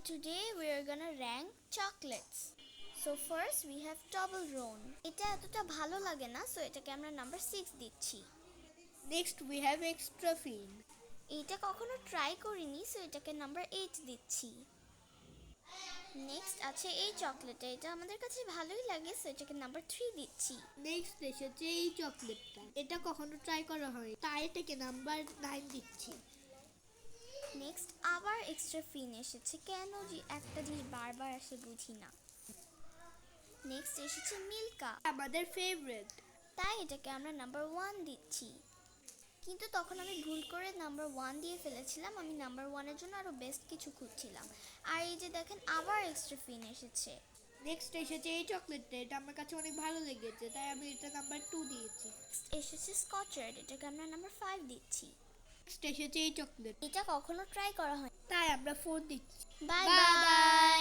today we are gonna rank chocolates. So first we have Toblerone. এটা এতটা ভালো লাগে না, সো এটাকে আমরা নাম্বার 6 দিচ্ছি। Next we have extra thin. এটা কখনো ট্রাই করিনি, সো এটাকে নাম্বার 8 দিচ্ছি। নেক্সট আছে এই চকলেটটা, এটা আমাদের কাছে ভালোই লাগে, সো এটাকে নাম্বার 3 দিচ্ছি। নেক্সট এসেছে এই চকলেটটা, এটা কখনো ট্রাই করা হয় তাই এটাকে নাম্বার 9 দিচ্ছি। নেক্সট আবার এক্সট্রা ফিন এসেছে, কেন যে একটা জিনিস বারবার আসে বুঝি না। নেক্সট এসেছে মিল্কা, আমাদের ফেভারিট, তাই এটাকে আমরা নাম্বার 1 দিচ্ছি। কিন্তু তখন আমি ভুল করে নাম্বার 1 দিয়ে ফেলেছিলাম, আমি নাম্বার 1-এর জন্য আরও বেস্ট কিছু খুঁজছিলাম। আর এই যে দেখেন আবার এক্সট্রা ফিন এসেছে। নেক্সট এসেছে এই চকলেটটা, এটা আমার কাছে অনেক ভালো লেগেছে তাই আমি এটা নাম্বার 2 দিয়েছি। নেক্সট এসেছে স্কচার্ড, এটাকে আমরা নাম্বার 5 দিচ্ছি। নেক্সট এসেছে এই চকলেট, এটা কখনো ট্রাই করা হয়, তাই আমরা 4 দিচ্ছি। Bye bye bye.